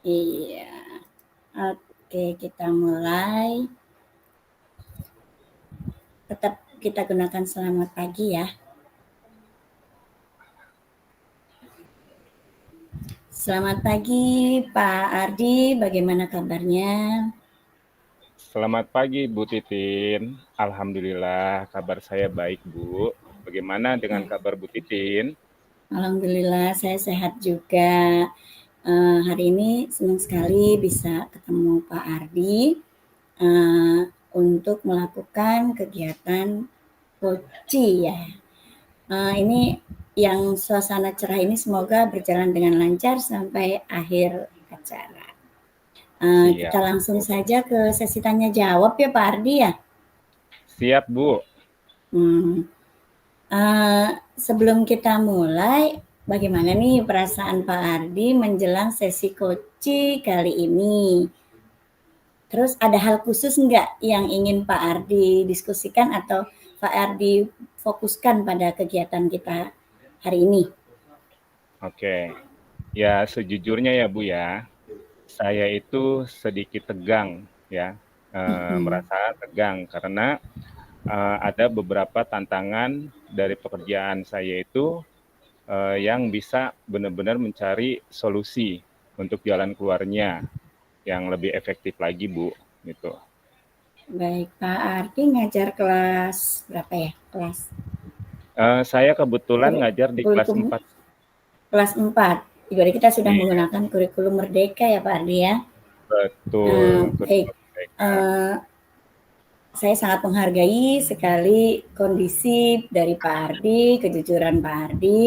Iya. Oke, kita mulai. Tetap kita gunakan selamat pagi ya. Selamat pagi Pak Ardi, bagaimana kabarnya? Selamat pagi Bu Titin. Alhamdulillah kabar saya baik Bu. Bagaimana dengan kabar Bu Titin? Alhamdulillah saya sehat juga. Hari ini senang sekali bisa ketemu Pak Ardi untuk melakukan kegiatan Koci ya. Ini yang suasana cerah ini semoga berjalan dengan lancar sampai akhir acara. Kita Siap langsung Bu. saja ke sesi tanya jawab ya Pak Ardi ya. Siap Bu. Sebelum kita mulai, bagaimana nih perasaan Pak Ardi menjelang sesi Koci kali ini? Terus ada hal khusus nggak yang ingin Pak Ardi diskusikan atau Pak Ardi fokuskan pada kegiatan kita hari ini? Oke. Ya sejujurnya ya Bu ya, saya itu sedikit tegang ya, merasa tegang karena ada beberapa tantangan dari pekerjaan saya itu yang bisa benar-benar mencari solusi untuk jalan keluarnya yang lebih efektif lagi Bu, gitu. Baik, Pak Ardi ngajar kelas berapa ya? Saya kebetulan ngajar di kelas Kurikulum 4. kelas 4. Jadi kita sudah Iya, menggunakan kurikulum Merdeka ya Pak Ardi ya. betul. Baik, saya sangat menghargai sekali kondisi dari Pak Ardi, kejujuran Pak Ardi.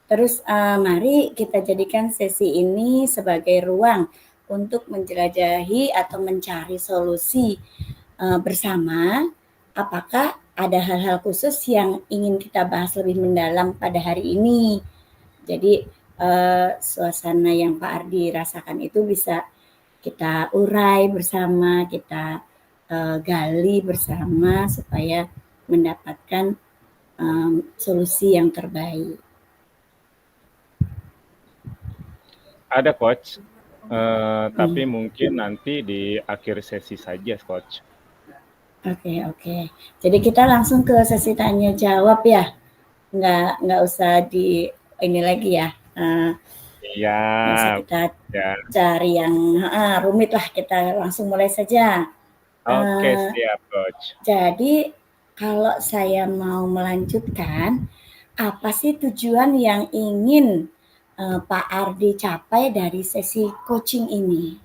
Terus mari kita jadikan sesi ini sebagai ruang untuk menjelajahi atau mencari solusi bersama. Apakah ada hal-hal khusus yang ingin kita bahas lebih mendalam pada hari ini? Jadi suasana yang Pak Ardi rasakan itu bisa kita urai bersama, kita gali bersama supaya mendapatkan solusi yang terbaik. Ada coach, tapi mungkin nanti di akhir sesi saja coach. Oke. Jadi kita langsung ke sesi tanya jawab ya. Nggak usah di ini lagi ya. Iya, Nggak usah kita ya. cari yang rumit lah. Kita langsung mulai saja. Oke, siap coach. Jadi kalau saya mau melanjutkan, apa sih tujuan yang ingin Pak Ardi capai dari sesi coaching ini?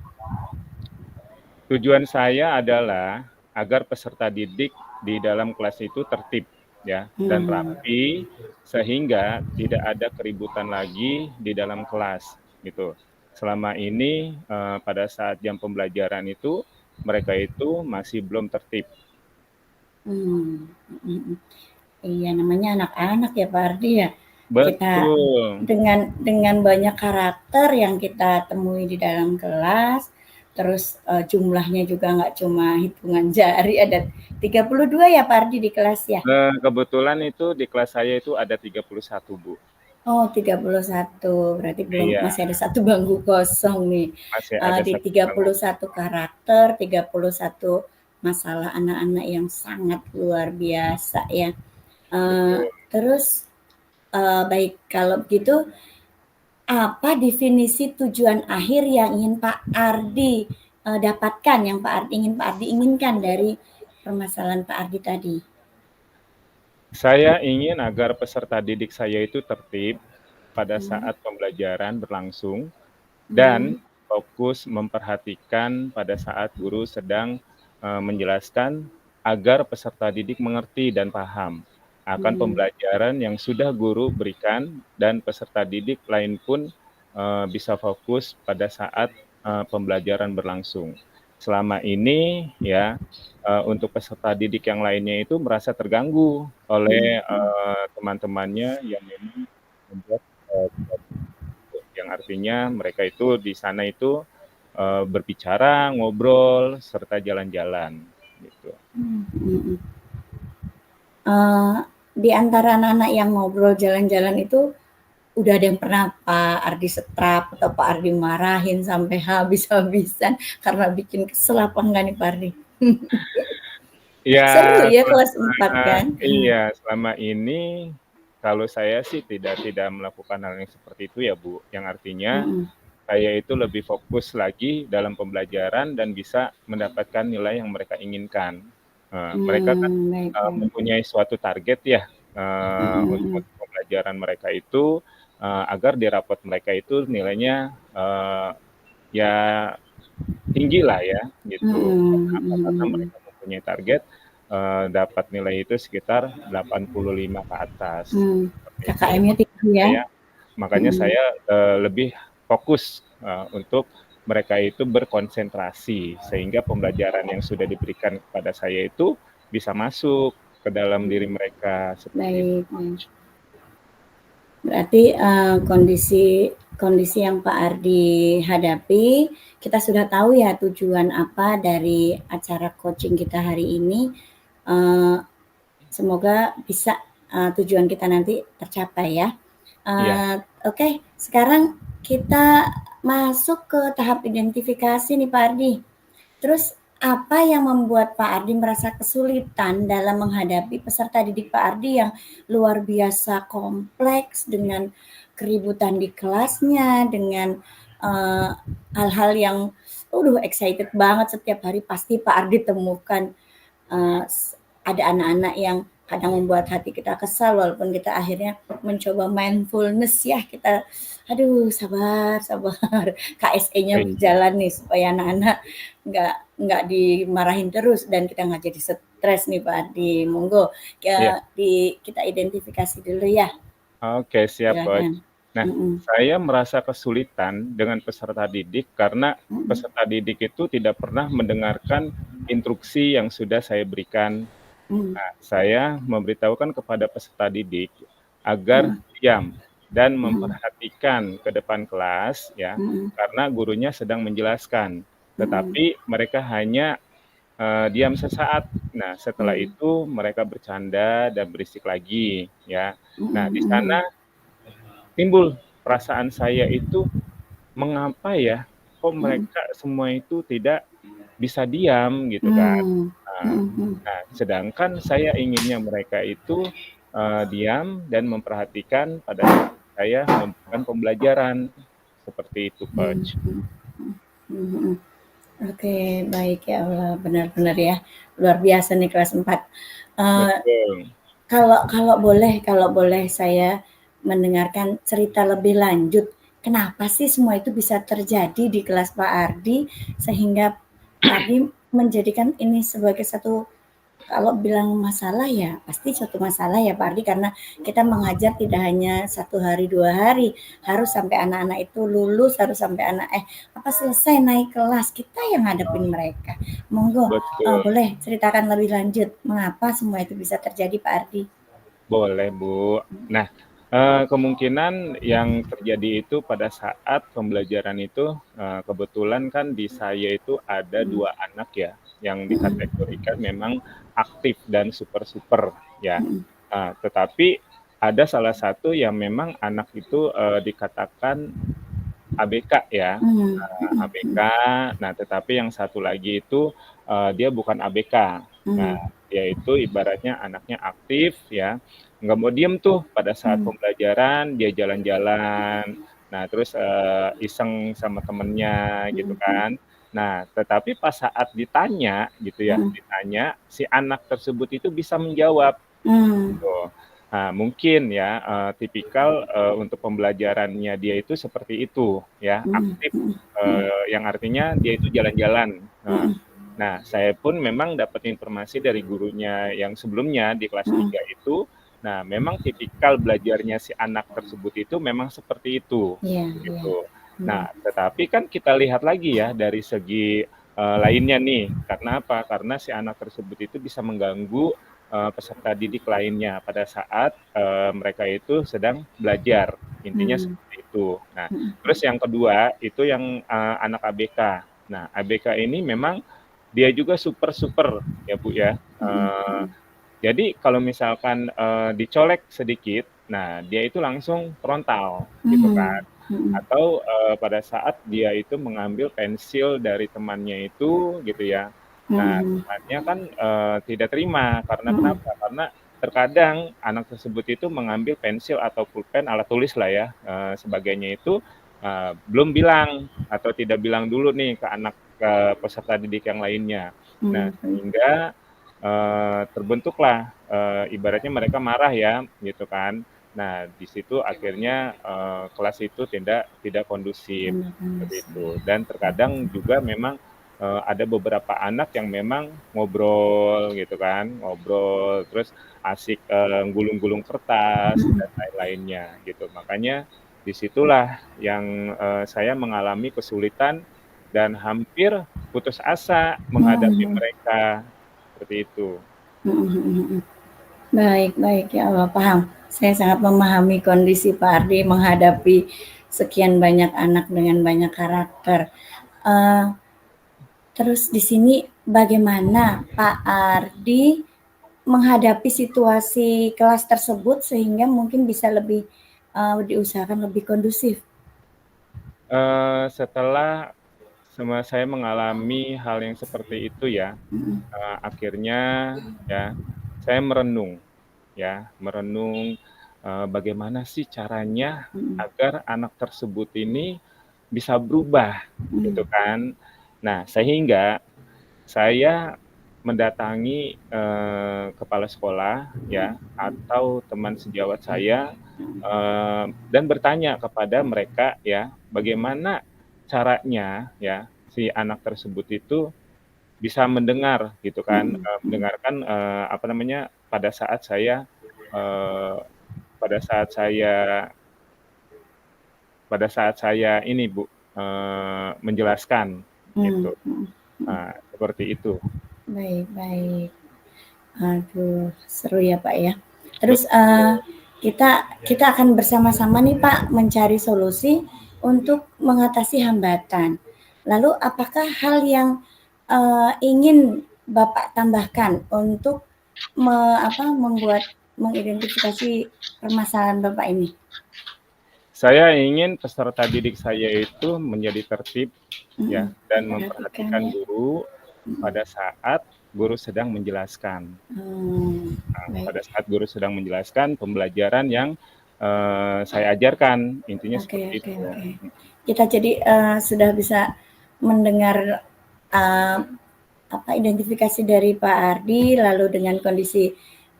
Tujuan saya adalah agar peserta didik di dalam kelas itu tertib ya dan rapi sehingga tidak ada keributan lagi di dalam kelas gitu. Selama ini pada saat jam pembelajaran itu mereka itu masih belum tertib. Iya, namanya anak-anak ya Pak Ardi ya. Kita Betul. dengan banyak karakter yang kita temui di dalam kelas, terus jumlahnya juga nggak cuma hitungan jari, ada 32 ya Pak Ardi di kelas ya? Nah, kebetulan itu di kelas saya itu ada 31 Bu. Oh, 31. Berarti Iya, masih ada satu bangku kosong nih. masih ada Di satu tiga bangku. puluh satu karakter, 31 masalah anak-anak yang sangat luar biasa ya. Betul. Terus baik kalau begitu, apa definisi tujuan akhir yang ingin Pak Ardi dapatkan, yang ingin Pak Ardi inginkan dari permasalahan Pak Ardi tadi? Saya ingin agar peserta didik saya itu tertib pada saat pembelajaran berlangsung dan fokus memperhatikan pada saat guru sedang menjelaskan agar peserta didik mengerti dan paham akan pembelajaran yang sudah guru berikan dan peserta didik lain pun bisa fokus pada saat pembelajaran berlangsung. Selama ini ya untuk peserta didik yang lainnya itu merasa terganggu oleh teman-temannya yang memang membuat yang artinya mereka itu di sana itu berbicara, ngobrol, serta jalan-jalan gitu. Di antara anak-anak yang ngobrol jalan-jalan itu udah ada yang pernah Pak Ardi setrap atau Pak Ardi marahin sampai habis-habisan karena bikin kesel apa enggak nih Pak Ardi? Seru Ya, ya kelas 4 kan? iya, selama ini kalau saya sih tidak melakukan hal yang seperti itu ya, Bu. Yang artinya Mhm. saya itu lebih fokus lagi dalam pembelajaran dan bisa mendapatkan nilai yang mereka inginkan. Mereka kan, Baik baik. mempunyai suatu target ya, untuk Mhm pembelajaran mereka itu, agar di rapot mereka itu nilainya, ya tinggi lah ya, gitu. Karena apa? Karena mhm. mereka mempunyai target, dapat nilai itu sekitar 85 ke atas, seperti itu. KKM-nya tinggi ya? Makanya Mhm. saya, lebih fokus, untuk mereka itu berkonsentrasi, sehingga pembelajaran yang sudah diberikan kepada saya itu bisa masuk ke dalam diri mereka, seperti itu, Baik baik. Coach. Berarti, kondisi kondisi yang Pak Ardi hadapi, kita sudah tahu ya tujuan apa dari acara coaching kita hari ini, eee, semoga bisa, tujuan kita nanti tercapai ya. Iya Oke, sekarang kita masuk ke tahap identifikasi nih Pak Ardi. Terus apa yang membuat Pak Ardi merasa kesulitan dalam menghadapi peserta didik Pak Ardi yang luar biasa kompleks dengan keributan di kelasnya, dengan uh, hal-hal yang excited banget setiap hari pasti Pak Ardi temukan uh, ada anak-anak yang kadang membuat hati kita kesal walaupun kita akhirnya mencoba mindfulness ya kita aduh sabar sabar KSE-nya iya berjalan nih supaya anak-anak nggak dimarahin terus dan kita nggak jadi stres nih Pak Ardi monggo iya. kita identifikasi dulu ya Oke, siap, silakan. Coach. Nah, Mm-mm. saya merasa kesulitan dengan peserta didik karena Mm-mm. peserta didik itu tidak pernah mendengarkan instruksi yang sudah saya berikan. Mm-mm. Nah, saya memberitahukan kepada peserta didik agar Mm-mm. diam dan Mm-mm. memperhatikan ke depan kelas ya, Mm-mm. karena gurunya sedang menjelaskan. Mm-mm. Tetapi mereka hanya diam sesaat. Nah, setelah Mm-mm. itu mereka bercanda dan berisik lagi ya. Nah, di Mm-mm. sana timbul perasaan saya itu, mengapa ya, kok Mm-mm. mereka semua itu tidak bisa diam gitu kan. Mm-mm. Nah Mm-mm. nah, sedangkan saya inginnya mereka itu, diam dan memperhatikan pada saat saya memberikan pembelajaran, seperti itu, Hmm, Coach. hmm, hmm, hmm, hmm. Oke, baik ya Allah, benar-benar ya. Luar biasa nih kelas 4. Eh, Betul. kalau boleh saya mendengarkan cerita lebih lanjut. Kenapa sih semua itu bisa terjadi di kelas Pak Ardi sehingga Pak Ardi menjadikan ini sebagai satu kalau bilang masalah ya pasti suatu masalah ya Pak Ardi karena kita mengajar tidak hanya 1 hari 2 hari harus sampai anak-anak itu lulus harus sampai selesai naik kelas kita yang ngadepin mereka monggo Betul. boleh ceritakan lebih lanjut mengapa semua itu bisa terjadi Pak Ardi. Boleh, Bu. Nah, kemungkinan yang terjadi itu pada saat pembelajaran itu, kebetulan kan di saya itu ada Mm, 2 anak ya, yang mm, dikategorikan memang aktif dan super-super ya. mm, Tetapi ada salah satu yang memang anak itu, dikatakan ABK ya, mm, mm, ABK. Nah, tetapi yang satu lagi itu, dia bukan ABK. Nah, mm, dia itu ibaratnya anaknya aktif ya, nggak mau diem tuh pada saat mm, pembelajaran, dia jalan-jalan, nah terus, iseng sama temennya gitu mm, kan. Nah, tetapi pas saat ditanya gitu ya, mm, ditanya, si anak tersebut itu bisa menjawab. mm, Gitu. Nah, mungkin ya, tipikal, untuk pembelajarannya dia itu seperti itu ya, mm, aktif, mm, mm, yang artinya dia itu jalan-jalan. mm, Nah, saya pun memang dapat informasi dari gurunya yang sebelumnya di kelas mm. 3 itu, nah memang tipikal belajarnya si anak tersebut itu memang seperti itu, Iya iya. gitu. Mm, Nah, tetapi kan kita lihat lagi ya dari segi, lainnya nih, karena apa? Karena si anak tersebut itu bisa mengganggu peserta didik lainnya pada saat mereka itu sedang belajar, intinya mm, seperti itu. Nah, mm, terus yang kedua itu yang anak ABK. Nah, ABK ini memang dia juga super super ya Bu ya. mm, mm. Jadi kalau misalkan dicolek sedikit, Nah, dia itu langsung frontal gitu Mhm, kan. mhm, Atau, pada saat dia itu mengambil pensil dari temannya itu gitu ya. Nah, mhm, temannya kan, tidak terima karena mhm, kenapa? Karena terkadang anak tersebut itu mengambil pensil atau pulpen, alat tulis lah ya, sebagainya itu, belum bilang atau tidak bilang dulu nih ke anak, peserta didik yang lainnya. Nah, mhm, mhm, sehingga, terbentuklah, ibaratnya mereka marah ya gitu kan. Nah, di situ akhirnya, kelas itu tidak kondusif, bener-bener seperti sih. itu. Dan terkadang juga memang, ada beberapa anak yang memang ngobrol gitu kan, ngobrol terus asik, gulung-gulung kertas Mhm, dan lain-lainnya gitu. Makanya di situlah yang, saya mengalami kesulitan dan hampir putus asa mhm, menghadapi mhm, mereka, seperti itu. mhm, mhm, mhm. Baik, baik, ya Allah, paham. Saya sangat memahami kondisi Pak Ardi menghadapi sekian banyak anak dengan banyak karakter. Eee, terus di sini bagaimana Pak Ardi menghadapi situasi kelas tersebut sehingga mungkin bisa lebih, diusahakan lebih kondusif? Setelah saya mengalami hal yang seperti itu ya, Mhm, akhirnya ya, saya merenung ya, merenung, bagaimana sih caranya mhm, agar anak tersebut ini bisa berubah, gitu mhm, kan. Nah, sehingga saya mendatangi, kepala sekolah ya, atau teman sejawat saya, dan bertanya kepada mereka ya, bagaimana caranya ya, si anak tersebut itu bisa mendengar gitu kan, mhm, mhm, mendengarkan, apa namanya, eee, pada saat saya ini Bu, menjelaskan mhm, gitu. mhm, mhm. Seperti itu. Baik, baik. Aduh, seru ya Pak ya. Terus Betul. kita kita akan bersama-sama nih Pak mencari solusi untuk mengatasi hambatan. Lalu apakah hal yang ingin Bapak tambahkan untuk membuat mengidentifikasi permasalahan Bapak ini? Saya ingin peserta didik saya itu menjadi tertib Mhm, ya, dan memperhatikan memperhatikan ya. guru Mhm. pada saat guru sedang menjelaskan. Baik. Pada saat guru sedang menjelaskan pembelajaran yang, saya ajarkan, intinya Oke, seperti oke, itu. oke. Kita jadi sudah bisa mendengar uh, identifikasi dari Pak Ardi, lalu dengan kondisi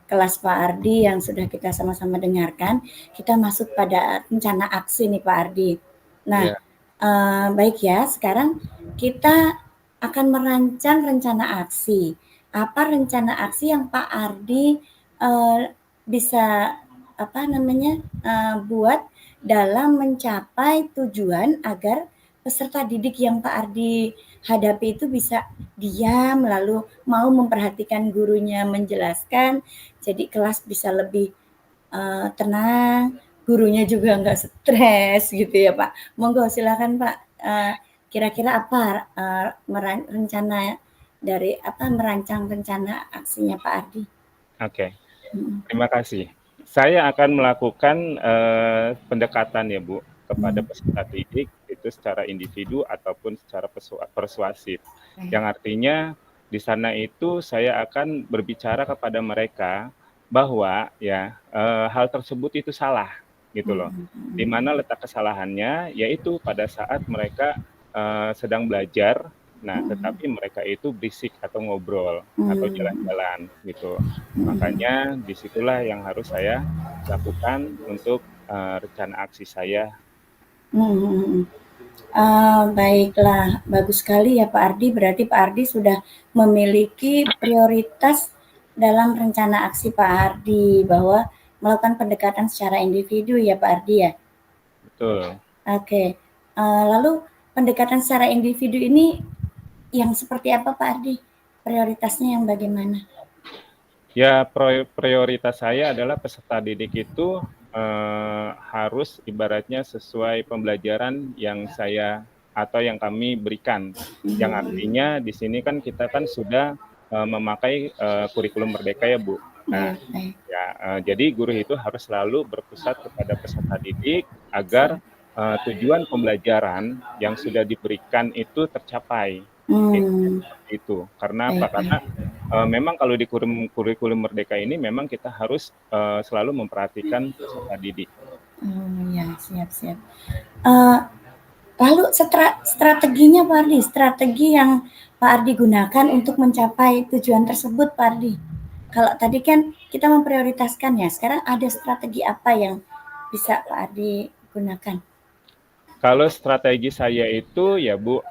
kelas Pak Ardi yang sudah kita sama-sama dengarkan, kita masuk pada rencana aksi nih Pak Ardi. Nah, Iya, baik ya, sekarang kita akan merancang rencana aksi. Apa rencana aksi yang Pak Ardi bisa apa namanya buat dalam mencapai tujuan agar peserta didik yang Pak Ardi hadapi itu bisa diam, lalu mau memperhatikan gurunya menjelaskan, jadi kelas bisa lebih, tenang, gurunya juga nggak stres gitu ya, Pak. Monggo silakan, Pak, kira-kira apa, rencana dari merancang rencana aksinya Pak Ardi? oke. Mhm, Terima kasih. Saya akan melakukan, pendekatan ya, Bu, kepada mhm, peserta didik itu secara individu ataupun secara persuasif. baik. Yang artinya di sana itu saya akan berbicara kepada mereka bahwa ya, hal tersebut itu salah, gitu loh. Mhm, Di mhm, mana letak kesalahannya, yaitu pada saat mereka, sedang belajar, nah mhm, tetapi mereka itu berisik atau ngobrol atau mhm, jalan-jalan gitu. mhm, Makanya disitulah yang harus saya lakukan untuk, rencana aksi saya. mhm, mhm, mhm. Baiklah, bagus sekali ya Pak Ardi. Berarti Pak Ardi sudah memiliki prioritas dalam rencana aksi Pak Ardi bahwa melakukan pendekatan secara individu ya Pak Ardi ya. Betul. Oke, lalu pendekatan secara individu ini yang seperti apa Pak Ardi? Prioritasnya yang bagaimana? Ya prioritas saya adalah peserta didik itu, harus ibaratnya sesuai pembelajaran yang saya atau yang kami berikan. Yang Mhm, artinya di sini kan kita kan sudah, memakai, kurikulum Merdeka ya, Bu. Nah, baik, baik. ya, jadi guru itu harus selalu berpusat kepada peserta didik agar, tujuan pembelajaran yang sudah diberikan itu tercapai, intinya Hmm, seperti itu. Karena apa? baik, Karena, baik. memang kalau di kurikulum Merdeka ini memang kita harus, selalu memperhatikan peserta didik. Oh ya, siap, siap. Eh, Lalu strateginya Pak Ardi, strategi yang Pak Ardi gunakan untuk mencapai tujuan tersebut Pak Ardi. Kalau tadi kan kita memprioritaskan ya, sekarang ada strategi apa yang bisa Pak Ardi gunakan? Kalau strategi saya itu ya Bu,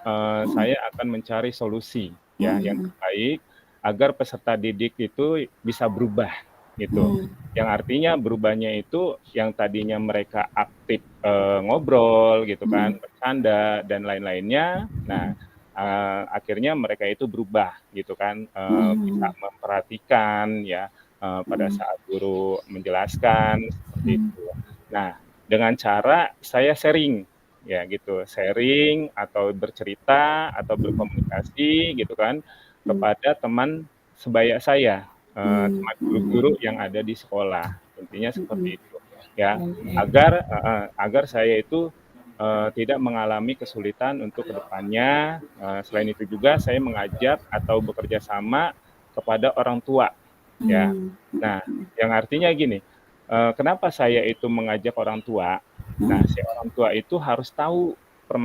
Mm, saya akan mencari solusi ya yang mm, terbaik agar peserta didik itu bisa berubah gitu. mm, Yang artinya berubahnya itu yang tadinya mereka aktif, ngobrol gitu kan, mm, bercanda dan lain-lainnya. Nah, akhirnya mereka itu berubah gitu kan, bisa mm, memperhatikan ya, pada mm, saat guru menjelaskan seperti mm, itu. Nah, dengan cara saya sharing ya gitu, sharing atau bercerita atau berkomunikasi gitu kan, mm, kepada teman sebaya saya, mm, teman mm, guru-guru yang ada di sekolah, intinya mm, mm. seperti itu, ya. Baik, baik. Agar saya itu, tidak mengalami kesulitan untuk kedepannya. Selain itu juga saya mengajak atau bekerja sama kepada orang tua, ya. Mm, Nah, yang artinya gini, kenapa saya itu mengajak orang tua. Nah, mm, si orang tua itu harus tahu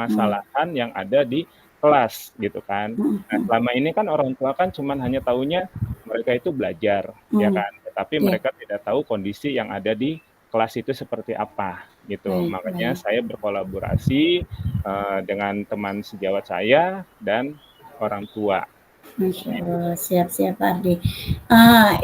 mm, permasalahan yang ada di kelas gitu kan. mm, Nah, selama ini kan orang tua kan cuman hanya tahunya mereka itu belajar, ya mm. kan, tetapi Ya, mereka tidak tahu kondisi yang ada di kelas itu seperti apa, gitu. baik, Makanya baik. saya berkolaborasi, dengan teman sejawat saya dan orang tua, Masya seperti itu. Allah, siap-siap Pak Ardi.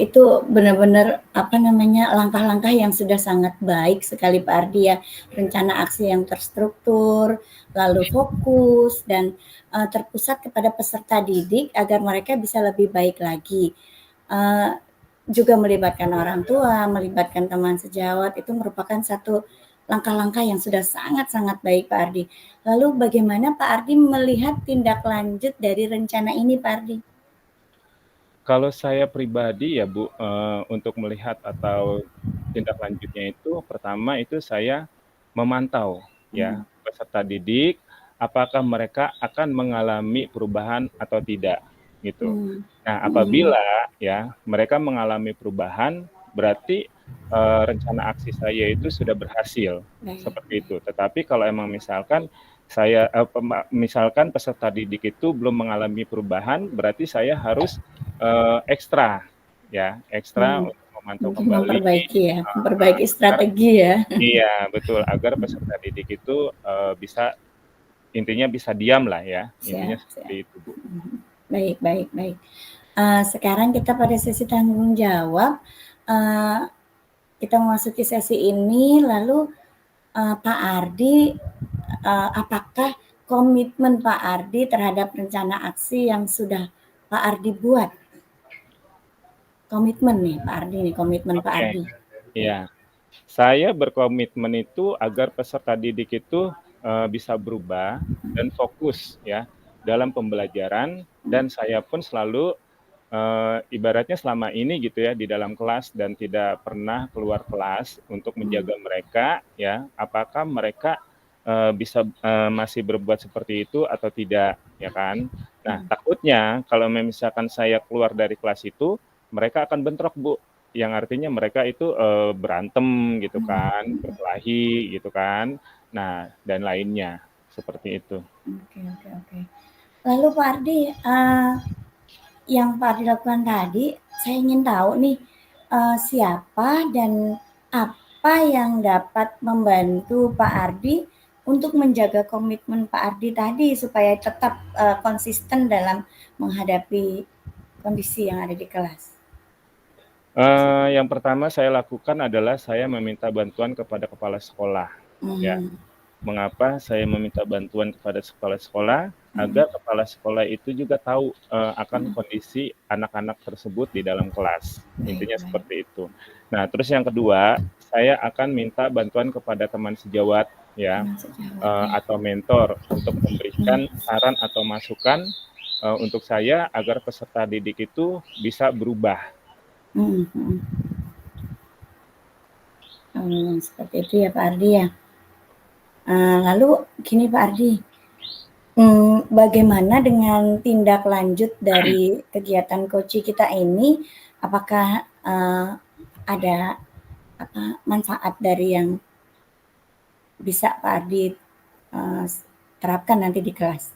Itu benar-benar apa namanya langkah-langkah yang sudah sangat baik sekali Pak Ardi ya. Rencana aksi yang terstruktur, lalu fokus dan terpusat kepada peserta didik agar mereka bisa lebih baik lagi. Uh, Juga melibatkan orang tua, melibatkan teman sejawat itu merupakan satu langkah-langkah yang sudah sangat-sangat baik Pak Ardi. Lalu bagaimana Pak Ardi melihat tindak lanjut dari rencana ini Pak Ardi? Kalau saya pribadi ya Bu, untuk melihat atau tindak lanjutnya itu, pertama itu saya memantau Hmm, ya, peserta didik, apakah mereka akan mengalami perubahan atau tidak, gitu. hmm, Nah, hmm, apabila ya mereka mengalami perubahan, berarti, rencana aksi saya itu sudah berhasil, baik, seperti baik. itu. Tetapi kalau emang misalkan misalkan peserta didik itu belum mengalami perubahan, berarti saya harus, ekstra, ya, ekstra Hmm, untuk memantau mungkin kembali, memperbaiki ya, memperbaiki agar strategi ya. iya, betul, agar peserta didik itu, bisa intinya bisa diam lah ya, intinya Siap, siap. seperti itu, Bu. Mhm. Baik, baik, baik. Sekarang kita pada sesi tanggung jawab. Eh, kita memasuki sesi ini, lalu Pak Ardi, apakah komitmen Pak Ardi terhadap rencana aksi yang sudah Pak Ardi buat? Komitmen nih Pak Ardi nih, komitmen Pak Oke, Ardi. iya. Saya berkomitmen itu agar peserta didik itu, bisa berubah dan fokus ya, dalam pembelajaran dan saya pun selalu, ibaratnya selama ini gitu ya, di dalam kelas dan tidak pernah keluar kelas untuk Hmm, menjaga mereka ya, apakah mereka, bisa, masih berbuat seperti itu atau tidak, ya kan. Nah, hmm, takutnya kalau misalkan saya keluar dari kelas itu, mereka akan bentrok, Bu. Yang artinya mereka itu, berantem gitu hmm. kan, berkelahi gitu kan. Nah, dan lainnya, seperti itu. Oke, oke, oke. Lalu Pak Ardi, yang Pak Ardi lakukan tadi, saya ingin tahu nih, siapa dan apa yang dapat membantu Pak Ardi untuk menjaga komitmen Pak Ardi tadi supaya tetap konsisten dalam menghadapi kondisi yang ada di kelas. Yang pertama saya lakukan adalah saya meminta bantuan kepada kepala sekolah, ya. Hmm, Mengapa saya meminta bantuan kepada kepala sekolah? hmm, Agar kepala sekolah itu juga tahu, akan hmm. kondisi anak-anak tersebut di dalam kelas, Baik, intinya baik. seperti itu. Nah, terus yang kedua, saya akan minta bantuan kepada teman sejawat ya, Teman sejawat ya. atau mentor untuk Hmm, memberikan saran atau masukan, untuk saya agar peserta didik itu bisa berubah. hmm, hmm. Seperti itu ya Pak Ardi ya. Lalu gini Pak Ardi, bagaimana dengan tindak lanjut dari kegiatan coaching kita ini? Apakah ada manfaat dari yang bisa Pak Ardi terapkan nanti di kelas?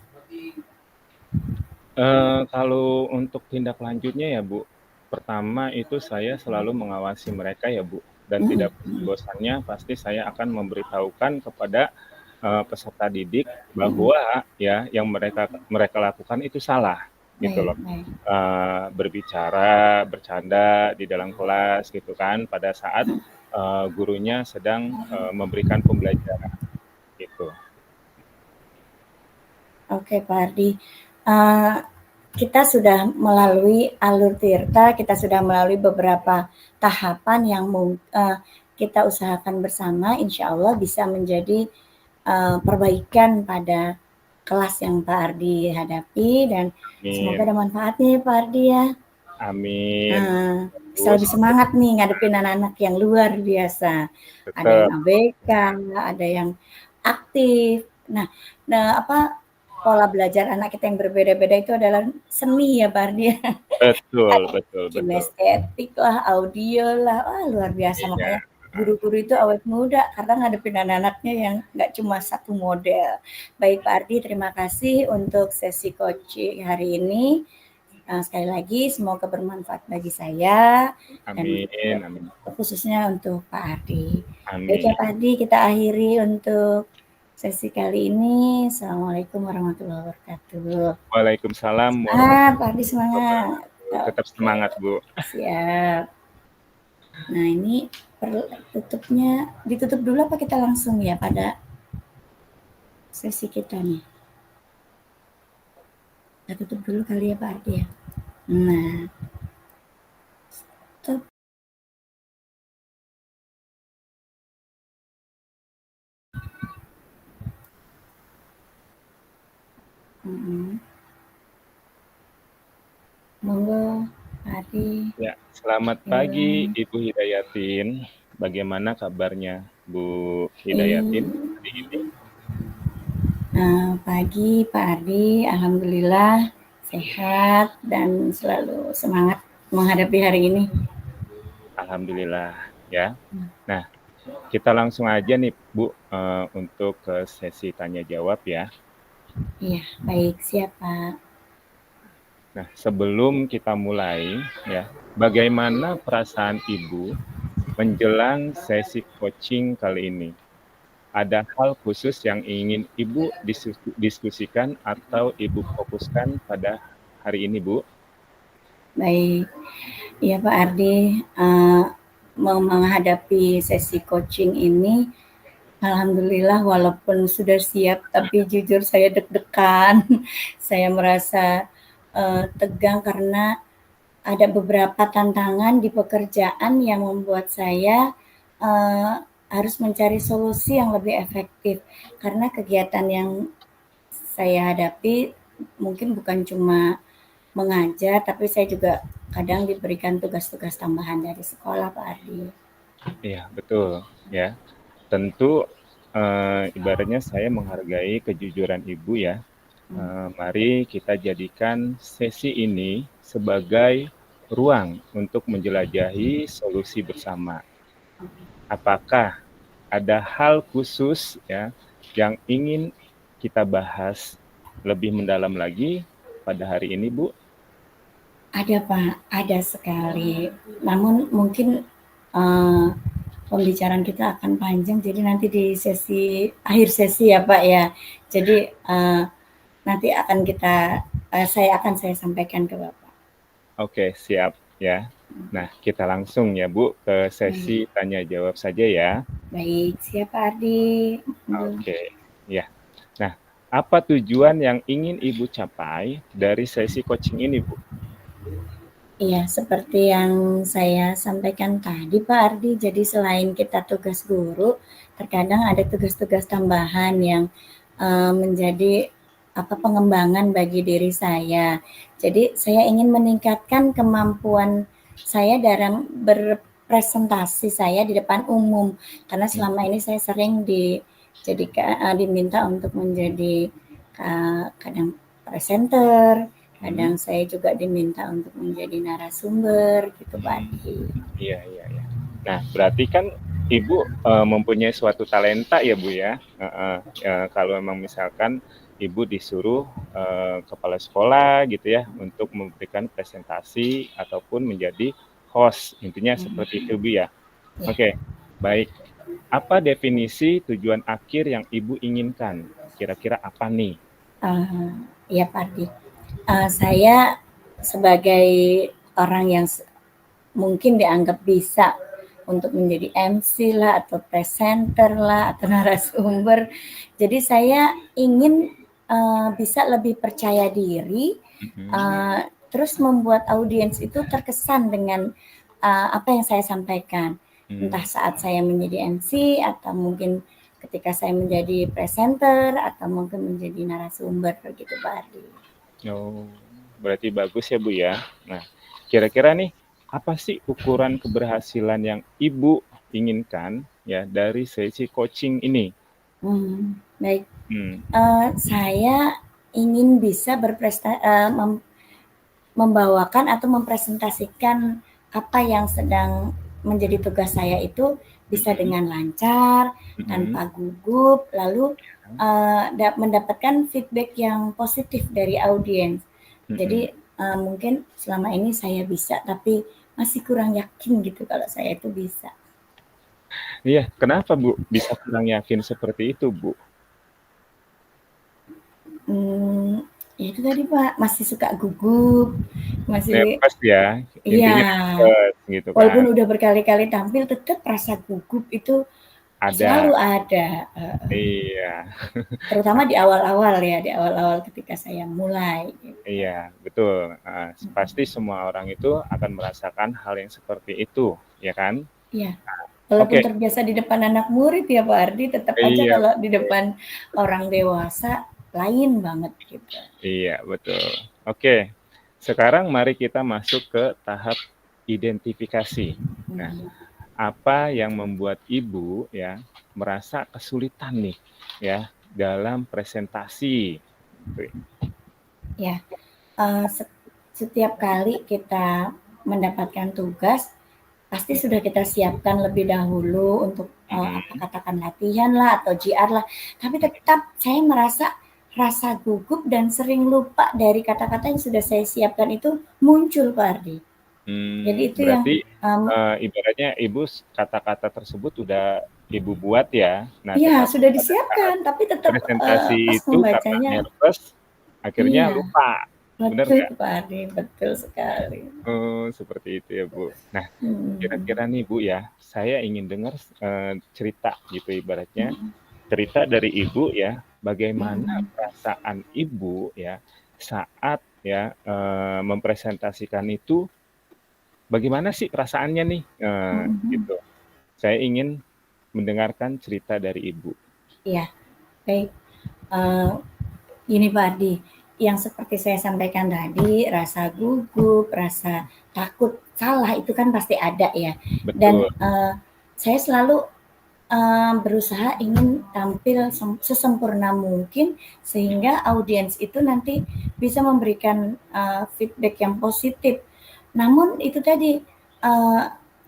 Kalau untuk tindak lanjutnya ya Bu, pertama itu saya selalu mengawasi mereka ya Bu, dan tidak bosan-bosannya pasti saya akan memberitahukan kepada peserta didik bahwa ya yang mereka lakukan itu salah gitu loh. Baik. Berbicara, bercanda di dalam kelas gitu kan pada saat gurunya sedang memberikan pembelajaran gitu. Oke Pak Ardi, kita sudah melalui alur tirta, kita sudah melalui beberapa tahapan yang kita usahakan bersama, insya Allah bisa menjadi perbaikan pada kelas yang Pak Ardi hadapi, dan semoga ada manfaatnya ya Pak Ardi ya. Amin. Bisa lebih semangat nih ngadepin anak-anak yang luar biasa. Ada yang ABK, ada yang aktif. Nah, pola belajar anak kita yang berbeda-beda itu adalah seni ya Pak Ardi. Betul. Kinestetik lah, audio lah, luar biasa. Makanya guru-guru itu awet muda karena ngadepin anak-anaknya yang nggak cuma satu model. Baik Pak Ardi, terima kasih untuk sesi coaching hari ini. Sekali lagi semoga bermanfaat bagi saya. Amin. Dan khususnya untuk Pak Ardi. Amin. Baik ya Pak Ardi, kita akhiri untuk sesi kali ini. Assalamualaikum warahmatullahi wabarakatuh. Waalaikumsalam Pak Ardi semangat. Tetap semangat Bu. Siap. Nah ini tutupnya ditutup dulu apa kita langsung ya pada sesi kita nih? Kita tutup dulu kali ya Pak Ardi ya. Nah, stop. Monggo Pak Ardi. Ya, selamat pagi Ibu Hidayatin. Bagaimana kabarnya Bu Hidayatin hari ini? Pagi Pak Ardi, alhamdulillah sehat dan selalu semangat menghadapi hari ini. Alhamdulillah ya. Nah, kita langsung aja nih Bu untuk ke sesi tanya jawab ya. Iya, baik, siap Pak. Nah, sebelum kita mulai ya, bagaimana perasaan Ibu menjelang sesi coaching kali ini? Ada hal khusus yang ingin Ibu diskusikan atau Ibu fokuskan pada hari ini, Bu? Baik, ya Pak Ardi, menghadapi sesi coaching ini, alhamdulillah walaupun sudah siap, tapi jujur saya deg-degan. Saya merasa tegang karena ada beberapa tantangan di pekerjaan yang membuat saya harus mencari solusi yang lebih efektif. Karena kegiatan yang saya hadapi mungkin bukan cuma mengajar, tapi saya juga kadang diberikan tugas-tugas tambahan dari sekolah Pak Ardi. Iya, betul ya. Tentu ibaratnya saya menghargai kejujuran Ibu ya. Mari kita jadikan sesi ini sebagai ruang untuk menjelajahi solusi bersama. Apakah ada hal khusus ya yang ingin kita bahas lebih mendalam lagi pada hari ini, Bu? Ada Pak, ada sekali. Namun mungkin pembicaraan kita akan panjang, jadi nanti di akhir sesi ya Pak ya. Jadi nanti akan saya sampaikan ke Bapak. Oke, siap ya. Nah, kita langsung ya Bu ke sesi tanya jawab saja ya. Baik, siap Pak Ardi. Oke, ya. Nah, apa tujuan yang ingin Ibu capai dari sesi coaching ini, Bu? Iya, seperti yang saya sampaikan tadi Pak Ardi, jadi selain kita tugas guru, terkadang ada tugas-tugas tambahan yang menjadi pengembangan bagi diri saya. Jadi saya ingin meningkatkan kemampuan saya dalam presentasi saya di depan umum, karena selama ini saya sering diminta untuk menjadi kadang presenter, kadang saya juga diminta untuk menjadi narasumber gitu Pak Adi. Iya, iya, iya. Nah, berarti kan Ibu mempunyai suatu talenta ya Bu ya. Kalau memang misalkan Ibu disuruh kepala sekolah gitu ya untuk memberikan presentasi ataupun menjadi host, intinya seperti itu Bu ya. Oke, baik. Apa definisi tujuan akhir yang Ibu inginkan? Kira-kira apa nih? Ya Pak Adi, saya sebagai orang yang mungkin dianggap bisa untuk menjadi MC lah atau presenter lah atau narasumber. Jadi saya ingin bisa lebih percaya diri, terus membuat audiens itu terkesan dengan apa yang saya sampaikan. Entah saat saya menjadi MC atau mungkin ketika saya menjadi presenter atau mungkin menjadi narasumber begitu Pak Ardi. Oh, berarti bagus ya Bu ya. Nah, kira-kira nih apa sih ukuran keberhasilan yang Ibu inginkan ya dari sesi coaching ini? Baik, saya ingin bisa membawakan atau mempresentasikan apa yang sedang menjadi tugas saya itu bisa dengan lancar, tanpa gugup, lalu mendapatkan feedback yang positif dari audiens. Jadi mungkin selama ini saya bisa, tapi masih kurang yakin gitu kalau saya itu bisa. Iya, kenapa Bu bisa kurang yakin seperti itu Bu? Ya itu tadi Pak, masih suka gugup, masih Nervous ya, iya. intinya nervous gitu Walaupun kan. udah berkali-kali tampil, tetap rasa gugup itu Ada. selalu ada. Iya. Terutama di awal-awal ya, di awal-awal ketika saya mulai. Gitu. Iya, betul. Pasti semua orang itu akan merasakan hal yang seperti itu, ya kan? Iya. Walaupun Oke. terbiasa di depan anak murid ya Pak Ardi, tetap aja Iya, kalau di depan orang dewasa lain banget gitu. iya, betul. Oke. Sekarang mari kita masuk ke tahap identifikasi. Nah, apa yang membuat Ibu ya merasa kesulitan nih ya dalam presentasi? Ya, setiap kali kita mendapatkan tugas, pasti sudah kita siapkan lebih dahulu untuk katakan latihan lah atau JR lah. Tapi tetap saya merasa rasa gugup dan sering lupa dari kata-kata yang sudah saya siapkan itu muncul Pak Ardi. Jadi itu yang Berarti ibaratnya Ibu kata-kata tersebut udah Ibu buat ya. Nah, iya tetapi sudah pada saat disiapkan, tapi tetap pas presentasi itu karena membacanya nervous akhirnya iya lupa. Bener betul nggak? Pak Ardi, betul sekali. Oh, seperti itu ya Bu. Nah, kira-kira nih Bu ya, saya ingin dengar cerita gitu ibaratnya, cerita dari Ibu ya, bagaimana perasaan Ibu ya saat ya mempresentasikan itu, bagaimana sih perasaannya nih? Gitu. Saya ingin mendengarkan cerita dari Ibu. Iya, baik. Ini Pak Ardi, yang seperti saya sampaikan tadi, rasa gugup, rasa takut salah itu kan pasti ada ya. Dan Betul. saya selalu berusaha ingin tampil sesempurna mungkin sehingga audiens itu nanti bisa memberikan feedback yang positif. Namun itu tadi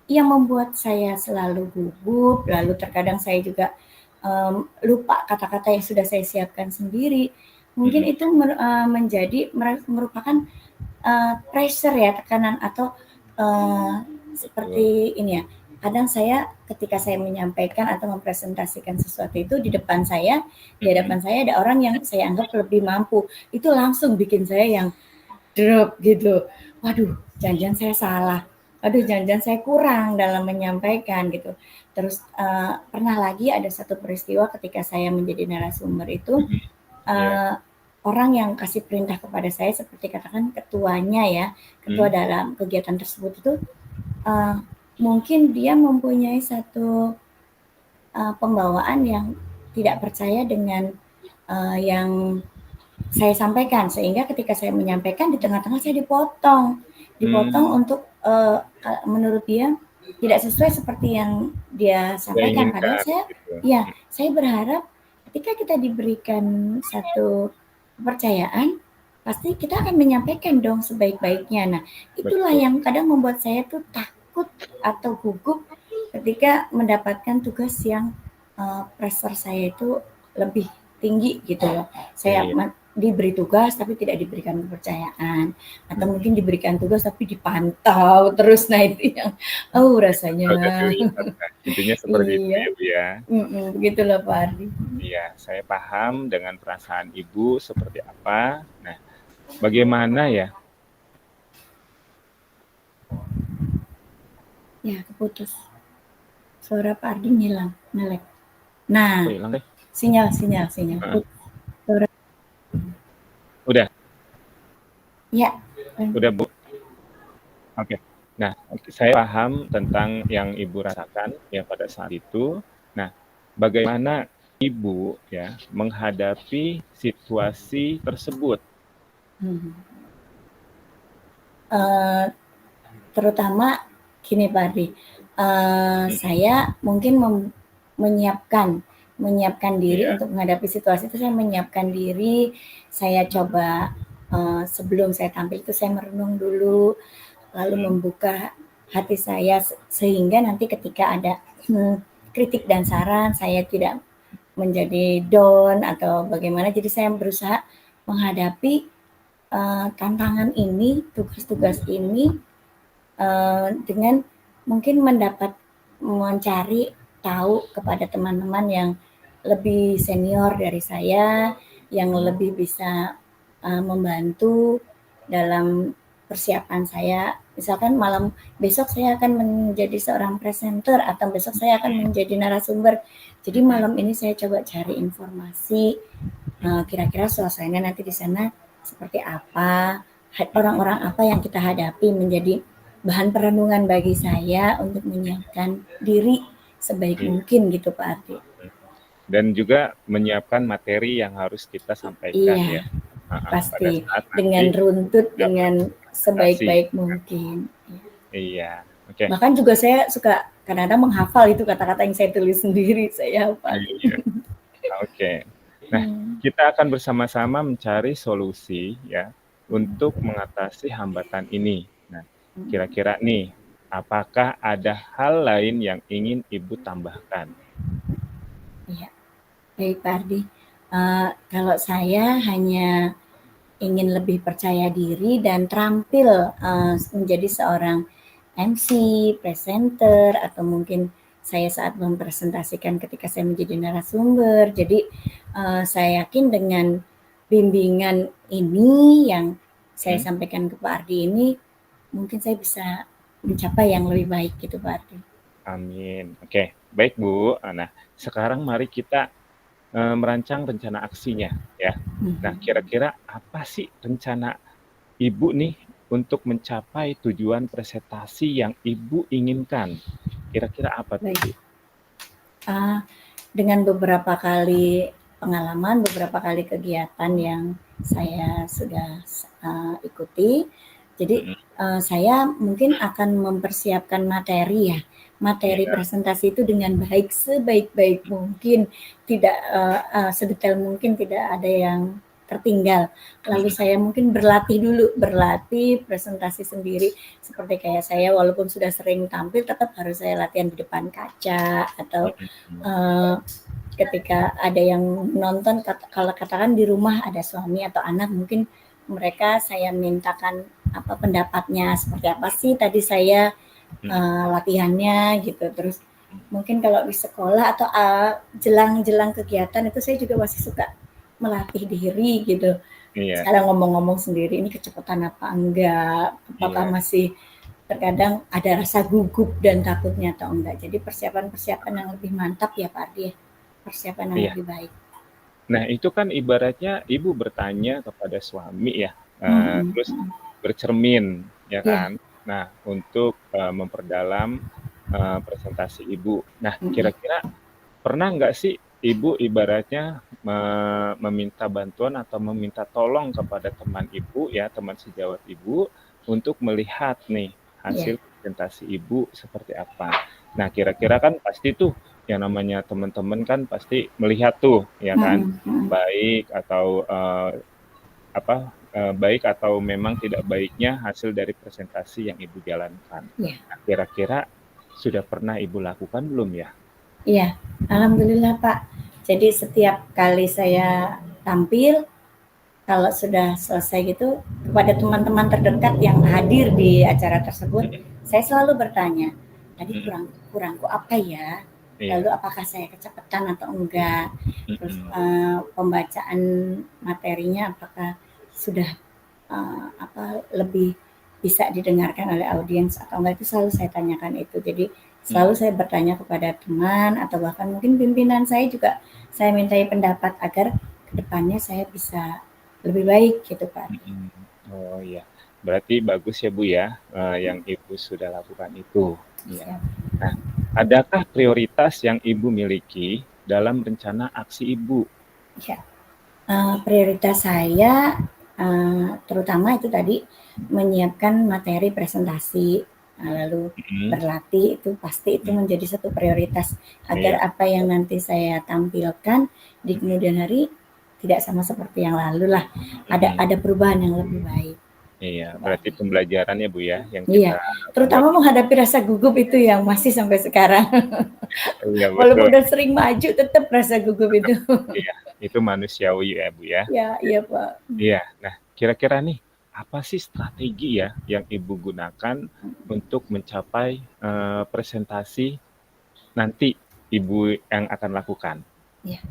yang membuat saya selalu gugup, lalu terkadang saya juga lupa kata-kata yang sudah saya siapkan sendiri. Mungkin itu menjadi merupakan pressure ya, tekanan atau seperti ini ya. Kadang saya ketika saya menyampaikan atau mempresentasikan sesuatu itu di depan saya, di hadapan saya ada orang yang saya anggap lebih mampu. Itu langsung bikin saya yang drop gitu. Waduh, jangan-jangan saya salah. Waduh, jangan-jangan saya kurang dalam menyampaikan gitu. Terus pernah lagi ada satu peristiwa ketika saya menjadi narasumber itu, orang yang kasih perintah kepada saya seperti katakan ketuanya ya, ketua dalam kegiatan tersebut itu mungkin dia mempunyai satu pembawaan yang tidak percaya dengan yang saya sampaikan, sehingga ketika saya menyampaikan di tengah-tengah saya dipotong untuk menurut dia tidak sesuai seperti yang dia Saya sampaikan. Padahal inginkan gitu. saya berharap ketika kita diberikan satu kepercayaan, pasti kita akan menyampaikan dong sebaik-baiknya. Nah, itulah Betul. yang kadang membuat saya tuh takut atau gugup ketika mendapatkan tugas yang pressure saya itu lebih tinggi gitu loh. Saya Iya. diberi tugas tapi tidak diberikan kepercayaan, atau Mhm. mungkin diberikan tugas tapi dipantau terus. Nah, itu yang rasanya Agak terlihat kan, intinya seperti itu iya, ya, Bu, ya. begitulah Pak Ardi. Iya, saya paham dengan perasaan Ibu seperti apa. Nah, bagaimana ya Ya, keputus. Suara Pak Ardi ngilang, ngelek. Nah, kok hilang deh? sinyal, sinyal, sinyal. Heeh. Suara, Udah ya. udah, Bu? Oke. Nah, saya paham tentang yang Ibu rasakan ya pada saat itu. Nah, bagaimana Ibu ya menghadapi situasi tersebut? Hmm. Uh, Terutama gini Pak Ardi, Mhm. saya mungkin menyiapkan diri Iya. untuk menghadapi situasi itu. Saya menyiapkan diri, saya coba sebelum saya tampil itu saya merenung dulu, lalu Mhm. membuka hati saya sehingga nanti ketika ada kritik dan saran saya tidak menjadi down atau bagaimana. Jadi saya berusaha menghadapi tantangan ini, tugas-tugas ini dengan mungkin mencari tahu kepada teman-teman yang lebih senior dari saya, yang lebih bisa membantu dalam persiapan saya. Misalkan malam besok saya akan menjadi seorang presenter atau besok saya akan menjadi narasumber. Jadi Mhm. malam ini saya coba cari informasi, Mhm. kira-kira suasananya nanti di sana seperti apa, Mhm. orang-orang apa yang kita hadapi, menjadi bahan perenungan bagi saya untuk menyiapkan diri sebaik Iya. mungkin gitu Pak Ardi. Dan juga menyiapkan materi yang harus kita sampaikan Iya, ya. Heeh, pada pasti saat nanti dengan runtut, dapat dengan presentasi. sebaik-baik mungkin. Iya, oke. Bahkan juga saya suka kadang-kadang menghafal itu kata-kata yang saya tulis sendiri, saya hafalin. Iya, oke. Nah, kita akan bersama-sama mencari solusi ya untuk mengatasi hambatan ini. Nah, kira-kira nih, apakah ada hal lain yang ingin Ibu tambahkan? Iya, baik Pak Ardi. Kalau saya hanya ingin lebih percaya diri dan terampil menjadi seorang MC, presenter, atau mungkin saya saat mempresentasikan ketika saya menjadi narasumber. Jadi saya yakin dengan bimbingan ini yang saya Hmm? sampaikan ke Pak Ardi ini, mungkin saya bisa mencapai yang lebih baik gitu Pak Ardi. Amin. Oke, baik Bu. Nah, sekarang mari kita merancang rencana aksinya ya. Nah, Hmm. kira-kira apa sih rencana Ibu nih untuk mencapai tujuan presentasi yang Ibu inginkan? Kira-kira apa tuh, Bu? Baik. Uh, dengan beberapa kali pengalaman, beberapa kali kegiatan yang saya sudah ikuti, jadi Mhm. saya mungkin akan mempersiapkan materi ya, materi Iya. presentasi itu dengan baik, sebaik-baik mungkin, tidak sedetail mungkin, tidak ada yang tertinggal. Lalu Mhm. saya mungkin berlatih dulu, berlatih presentasi sendiri, seperti kayak saya walaupun sudah sering tampil, tetap harus saya latihan di depan kaca atau Mhm. uh, ketika ada yang nonton, kalau katakan di rumah ada suami atau anak, mungkin mereka saya mintakan apa pendapatnya, seperti apa sih tadi saya Mhm. latihannya gitu. Terus mungkin kalau di sekolah atau jelang-jelang kegiatan itu saya juga masih suka melatih diri gitu. Iya. Sekarang ngomong-ngomong sendiri ini kecepatan apa enggak, apakah Iya. masih terkadang ada rasa gugup dan takutnya atau enggak. Jadi persiapan-persiapan yang lebih mantap ya Pak Ardi, persiapan yang Iya. lebih baik. Nah, itu kan ibaratnya Ibu bertanya kepada suami ya, Mm-mm. terus bercermin, ya Ya. kan? Nah, untuk, memperdalam, presentasi Ibu. Nah, Mm-mm. kira-kira pernah nggak sih Ibu ibaratnya meminta bantuan atau meminta tolong kepada teman Ibu ya, teman sejawat Ibu, untuk melihat nih hasil Ya. presentasi Ibu seperti apa. Nah, kira-kira kan pasti tuh yang namanya teman-teman kan pasti melihat tuh, ya kan, baik atau baik atau memang tidak baiknya hasil dari presentasi yang Ibu jalankan. Iya. Nah, kira-kira sudah pernah Ibu lakukan belum ya? Iya, alhamdulillah Pak. Jadi setiap kali saya tampil, kalau sudah selesai gitu, kepada teman-teman terdekat yang hadir di acara tersebut, saya selalu bertanya, tadi kurangku apa ya? Lalu Iya. apakah saya kecepatan atau enggak? Terus pembacaan materinya apakah sudah lebih bisa didengarkan oleh audiens atau enggak, itu selalu saya tanyakan itu. Jadi selalu saya bertanya kepada teman atau bahkan mungkin pimpinan saya juga saya mintai pendapat agar kedepannya saya bisa lebih baik gitu Pak. Oh iya, berarti bagus ya Bu ya, yang Ibu sudah lakukan itu. Ya. Nah, adakah prioritas yang Ibu miliki dalam rencana aksi Ibu? Ya, prioritas saya terutama itu tadi menyiapkan materi presentasi, lalu berlatih itu pasti itu menjadi satu prioritas agar apa yang nanti saya tampilkan di kemudian hari tidak sama seperti yang lalu lah, ada perubahan yang lebih baik. Iya, berarti pembelajaran ya Bu ya yang Iya, kita terutama buat. menghadapi rasa gugup itu yang masih sampai sekarang. Iya Walaupun betul. udah sering maju tetap rasa gugup itu. Iya, itu manusiawi ya Bu ya. Ya, iya Pak. Iya, nah kira-kira nih apa sih strategi ya yang Ibu gunakan untuk mencapai presentasi nanti Ibu yang akan lakukan? Ya,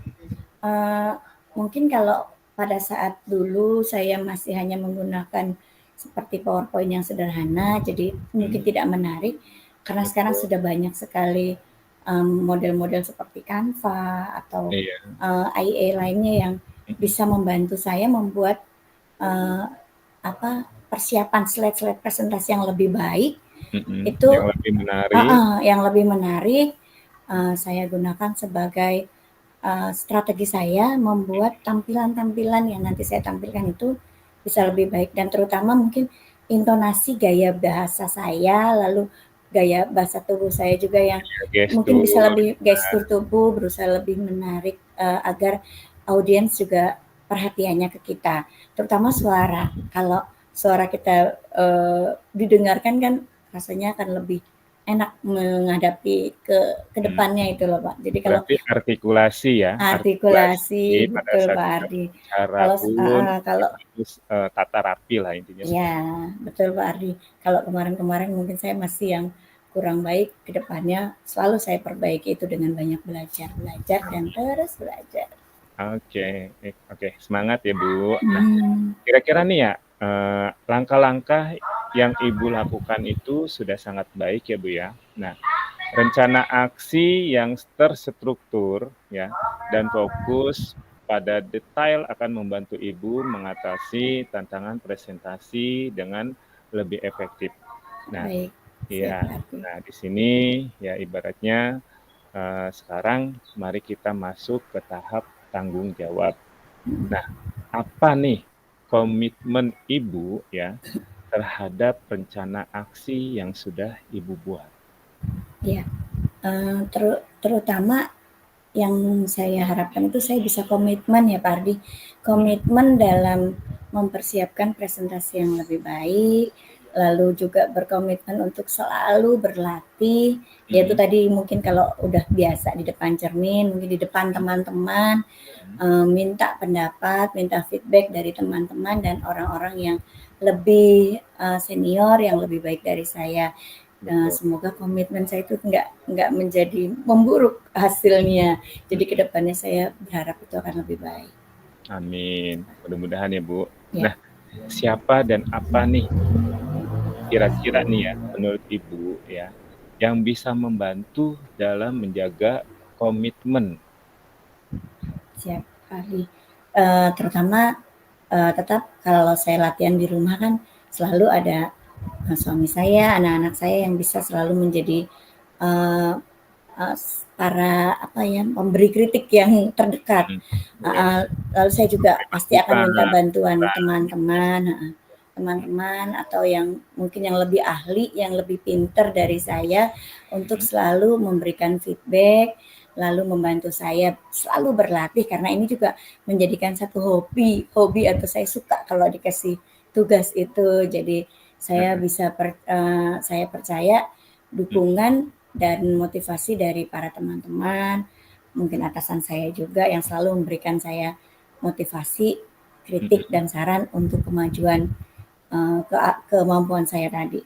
mungkin kalau pada saat dulu saya masih hanya menggunakan seperti PowerPoint yang sederhana, jadi mungkin tidak menarik, karena sekarang sudah banyak sekali model-model seperti Canva atau IA lainnya yang bisa membantu saya membuat persiapan slide-slide presentasi yang lebih baik. Itu yang lebih menarik saya gunakan sebagai strategi saya membuat tampilan-tampilan yang nanti saya tampilkan itu bisa lebih baik, dan terutama mungkin intonasi gaya bahasa saya, lalu gaya bahasa tubuh saya juga yang mungkin bisa lebih, gestur tubuh berusaha lebih menarik agar audiens juga perhatiannya ke kita, terutama suara. Kalau suara kita didengarkan kan rasanya akan lebih enak menghadapi ke depannya itu loh Pak. Jadi kalau berarti artikulasi ya, artikulasi pada betul saat Pak kita Ardi. bicara pun Kalau harus tata rapi lah intinya. Ya, betul Pak Ardi. Kalau kemarin-kemarin mungkin saya masih yang kurang baik, ke depannya selalu saya perbaiki itu dengan banyak belajar dan terus belajar. Oke, semangat ya Bu. Nah, kira-kira nih ya, langkah-langkah yang Ibu lakukan itu sudah sangat baik ya Bu ya. Nah, rencana aksi yang terstruktur ya dan fokus pada detail akan membantu Ibu mengatasi tantangan presentasi dengan lebih efektif. Nah, iya. Nah, di sini ya ibaratnya sekarang mari kita masuk ke tahap tanggung jawab. Nah, apa nih komitmen Ibu ya terhadap rencana aksi yang sudah Ibu buat? Ya, terutama yang saya harapkan itu saya bisa komitmen ya Pak Ardi, komitmen dalam mempersiapkan presentasi yang lebih baik, lalu juga berkomitmen untuk selalu berlatih, yaitu tadi mungkin kalau udah biasa di depan cermin, mungkin di depan teman-teman, minta pendapat, minta feedback dari teman-teman dan orang-orang yang lebih senior, yang lebih baik dari saya. Semoga komitmen saya itu nggak menjadi memburuk hasilnya. Jadi kedepannya saya berharap itu akan lebih baik. Amin. Mudah-mudahan ya Bu. Ya. Nah, siapa dan apa nih kira-kira nih ya menurut Ibu ya yang bisa membantu dalam menjaga komitmen? Siap kali. Terutama tetap kalau saya latihan di rumah kan selalu ada suami saya, anak-anak saya yang bisa selalu menjadi para pemberi kritik yang terdekat. Lalu saya juga pasti akan minta bantuan teman-teman teman-teman atau yang mungkin yang lebih ahli, yang lebih pinter dari saya untuk selalu memberikan feedback, lalu membantu saya selalu berlatih karena ini juga menjadikan satu hobi atau saya suka kalau dikasih tugas itu. Jadi saya bisa saya percaya dukungan dan motivasi dari para teman-teman, mungkin atasan saya juga yang selalu memberikan saya motivasi, kritik dan saran untuk kemajuan kemampuan saya tadi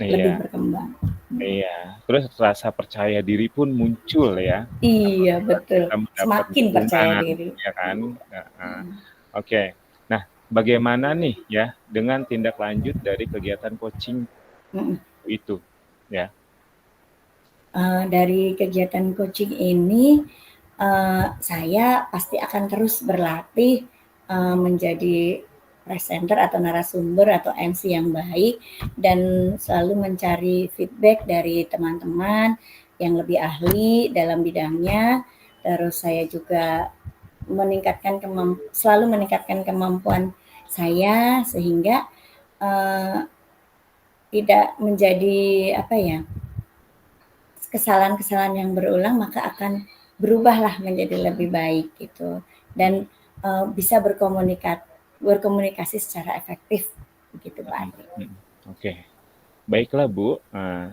lebih Iya, berkembang. iya. Terus rasa percaya diri pun muncul ya, Iya apabila betul, kita mendapat semakin percaya dukungan, diri. ya kan? Heeh. Oke. Nah, bagaimana nih ya dengan tindak lanjut dari kegiatan coaching Mm-mm. itu, ya? Dari kegiatan coaching ini saya pasti akan terus berlatih menjadi presenter atau narasumber atau MC yang baik dan selalu mencari feedback dari teman-teman yang lebih ahli dalam bidangnya. Terus saya juga selalu meningkatkan kemampuan saya sehingga tidak menjadi apa ya, kesalahan-kesalahan yang berulang, maka akan berubahlah menjadi lebih baik gitu dan bisa berkomunikasi secara efektif begitu Pak Andi. Oke. Baiklah Bu,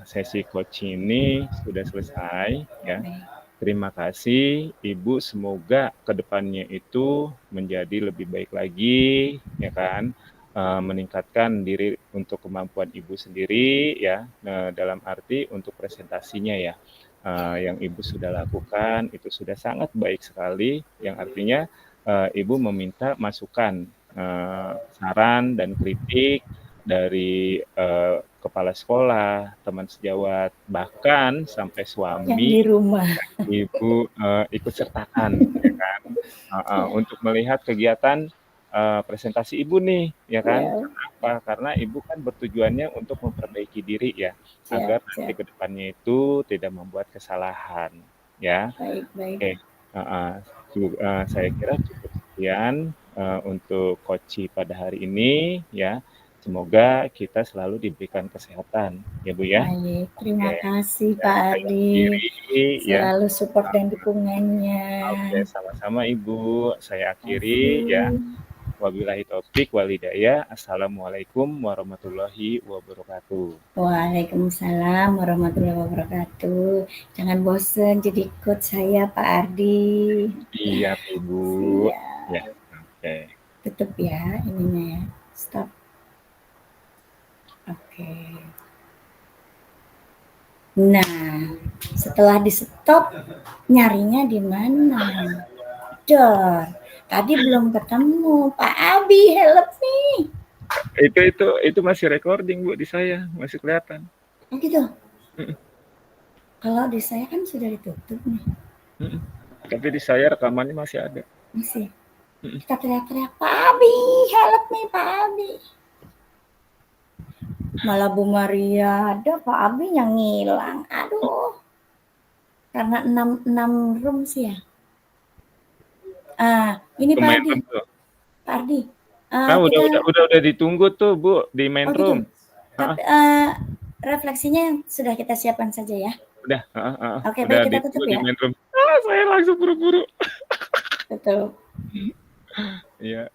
sesi coaching ini sudah selesai ya. Baik. Terima kasih Ibu, semoga kedepannya itu menjadi lebih baik lagi, ya kan, meningkatkan diri untuk kemampuan Ibu sendiri ya, dalam arti untuk presentasinya ya, yang Ibu sudah lakukan itu sudah sangat baik sekali, yang artinya Ibu meminta masukan, saran dan kritik dari kepala sekolah, teman sejawat, bahkan sampai Yang suami di rumah. Ibu ikut sertakan, ya kan, untuk melihat kegiatan presentasi Ibu nih, ya kan. Ya, Kenapa? Karena Ibu kan bertujuannya untuk memperbaiki diri ya, siap, agar nanti siap. ke depannya itu tidak membuat kesalahan, ya. Baik, baik. Oke, saya kira cukup sekian untuk coaching pada hari ini ya. Semoga kita selalu diberikan kesehatan ya Bu ya. Baik, terima Oke, kasih ya, Pak saya Ardi. akhiri ya. Selalu support dan dukungannya. Oke, sama-sama Ibu. Saya Terima akhiri ya. kasih. Wabillahi taufik wal hidayah. Assalamualaikum warahmatullahi wabarakatuh. Waalaikumsalam warahmatullahi wabarakatuh. Jangan bosen jadi coach saya Pak Ardi. Iya, Ibu. Siap. Ya, oke. Tutup ya ininya ya. Stop. Oke. Nah, setelah di stop, nyarinya di mana? Dor. Tadi belum ketemu. Pak Abi, help nih. Itu masih recording Bu di saya, masih kelihatan. Oh gitu. Kalau di saya kan sudah ditutup nih. Tapi di saya rekamannya masih ada. Masih. Kita teriak-teriak, Pak Abi, help nih Pak Abi. Malah Bu Maria ada, Pak Abi yang ngilang. Aduh. Karena 6 room sih ya. Ini Pak Ardi. Pak Ardi. Udah ditunggu tuh Bu di main room. Gitu. Tapi refleksinya sudah kita siapkan saja ya. Udah. Oke, udah baik kita tutup ya. Di main room. Saya langsung buru-buru. Betul. Iya.